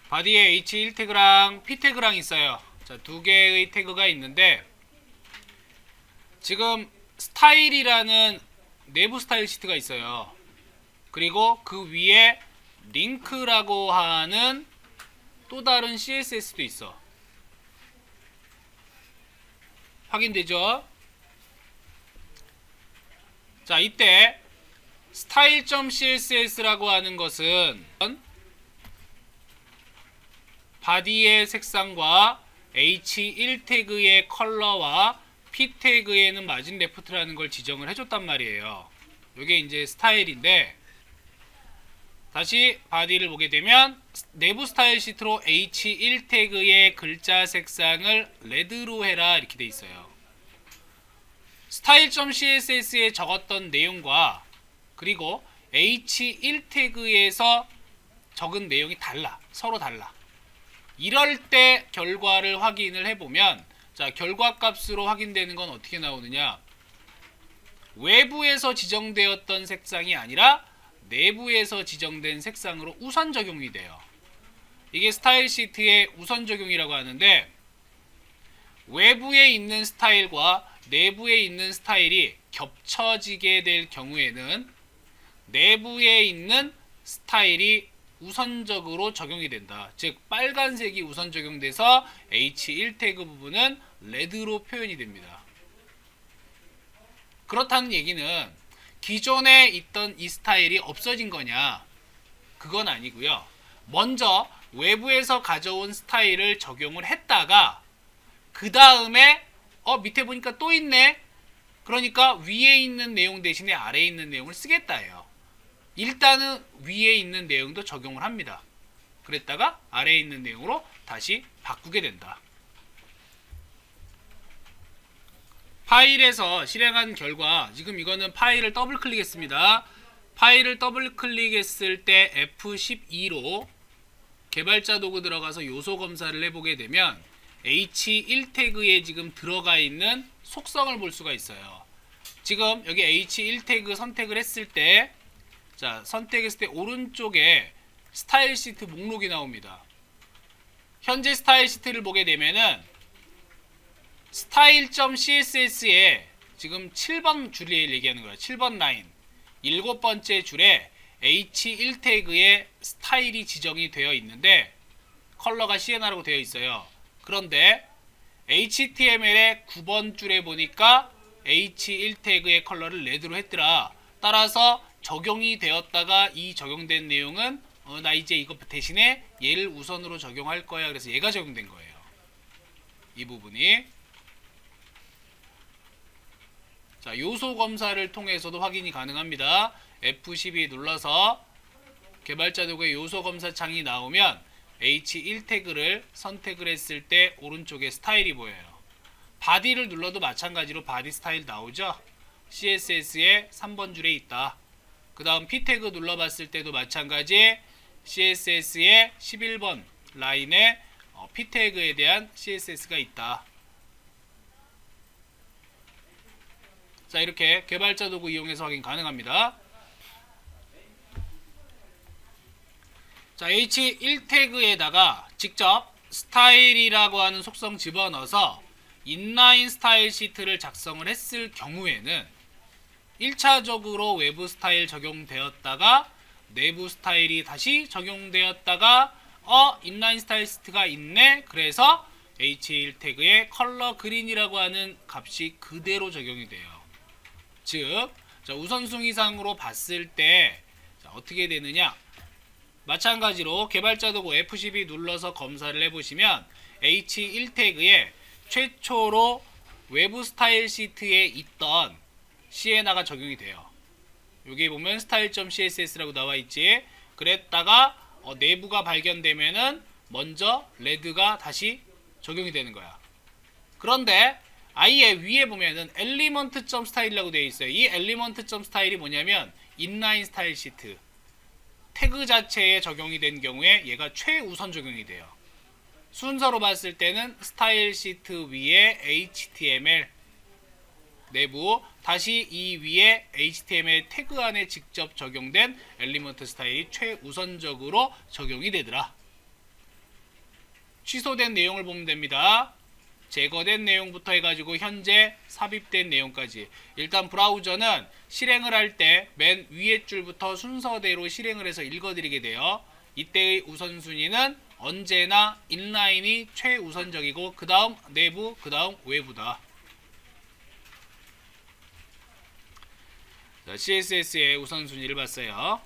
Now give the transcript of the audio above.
바디에 H1 태그랑 P 태그랑 있어요. 자, 두 개의 태그가 있는데 지금 스타일이라는 내부 스타일 시트가 있어요. 그리고 그 위에 링크라고 하는 또 다른 CSS도 있어. 확인되죠? 자, 이때 style.css라고 하는 것은 바디의 색상과 H1 태그의 컬러와 P 태그에는 마진 레프트라는 걸 지정을 해줬단 말이에요. 이게 이제 스타일인데, 다시 바디를 보게 되면 내부 스타일 시트로 H1 태그의 글자 색상을 레드로 해라 이렇게 돼 있어요. style.css에 적었던 내용과 그리고 H1 태그에서 적은 내용이 달라. 서로 달라. 이럴 때 결과를 확인을 해보면, 자, 결과값으로 확인되는 건 어떻게 나오느냐, 외부에서 지정되었던 색상이 아니라 내부에서 지정된 색상으로 우선 적용이 돼요. 이게 스타일 시트의 우선 적용이라고 하는데, 외부에 있는 스타일과 내부에 있는 스타일이 겹쳐지게 될 경우에는 내부에 있는 스타일이 우선적으로 적용이 된다. 즉 빨간색이 우선 적용돼서 H1 태그 부분은 레드로 표현이 됩니다. 그렇다는 얘기는 기존에 있던 이 스타일이 없어진 거냐? 그건 아니고요. 먼저 외부에서 가져온 스타일을 적용을 했다가 그 다음에 밑에 보니까 또 있네? 그러니까 위에 있는 내용 대신에 아래에 있는 내용을 쓰겠다예요. 일단은 위에 있는 내용도 적용을 합니다. 그랬다가 아래에 있는 내용으로 다시 바꾸게 된다. 파일에서 실행한 결과, 지금 이거는 파일을 더블 클릭했습니다. 파일을 더블 클릭했을 때 F12로 개발자 도구 들어가서 요소 검사를 해보게 되면 H1 태그에 지금 들어가 있는 속성을 볼 수가 있어요. 지금 여기 H1 태그 선택을 했을 때, 자, 선택했을 때 오른쪽에 스타일 시트 목록이 나옵니다. 현재 스타일 시트를 보게 되면은 style.css에 지금 7번 줄에 얘기하는 거예요. 7번 라인 7번째 줄에 H1 태그에 스타일이 지정이 되어 있는데 컬러가 sienna라고 되어 있어요. 그런데 HTML의 9번 줄에 보니까 H1 태그의 컬러를 레드로 했더라. 따라서 적용이 되었다가 이 적용된 내용은 나 이제 이거 대신에 얘를 우선으로 적용할 거야. 그래서 얘가 적용된 거예요. 이 부분이. 자, 요소 검사를 통해서도 확인이 가능합니다. F12 눌러서 개발자 도구의 요소 검사 창이 나오면 H1 태그를 선택을 했을 때 오른쪽에 스타일이 보여요. 바디를 눌러도 마찬가지로 바디 스타일 나오죠. CSS에 3번 줄에 있다. 그 다음 P 태그 눌러봤을 때도 마찬가지 CSS에 11번 라인에 P 태그에 대한 CSS가 있다. 자, 이렇게 개발자 도구 이용해서 확인 가능합니다. 자, H1 태그에다가 직접 스타일이라고 하는 속성 집어넣어서 인라인 스타일 시트를 작성을 했을 경우에는 1차적으로 외부 스타일 적용되었다가 내부 스타일이 다시 적용되었다가 인라인 스타일 시트가 있네. 그래서 H1 태그의 컬러 그린이라고 하는 값이 그대로 적용이 돼요. 즉, 자, 우선순위상으로 봤을 때 자, 어떻게 되느냐? 마찬가지로 개발자 도구 F12 눌러서 검사를 해보시면 H1 태그에 최초로 외부 스타일 시트에 있던 sienna가 적용이 돼요. 여기 보면 style.css라고 나와있지. 그랬다가 내부가 발견되면은 먼저 레드가 다시 적용이 되는 거야. 그런데 아예 위에 보면은 element.style이라고 되어 있어요. 이 element.style이 뭐냐면 인라인 스타일 시트 태그 자체에 적용이 된 경우에 얘가 최우선 적용이 돼요. 순서로 봤을 때는 스타일 시트 위에 HTML 내부, 다시 이 위에 HTML 태그 안에 직접 적용된 엘리먼트 스타일이 최우선적으로 적용이 되더라. 취소된 내용을 보면 됩니다. 제거된 내용부터 해가지고 현재 삽입된 내용까지. 일단 브라우저는 실행을 할 때 맨 위에 줄부터 순서대로 실행을 해서 읽어드리게 돼요. 이때의 우선순위는 언제나 인라인이 최우선적이고 그 다음 내부, 그 다음 외부다. 자, CSS의 우선순위를 봤어요.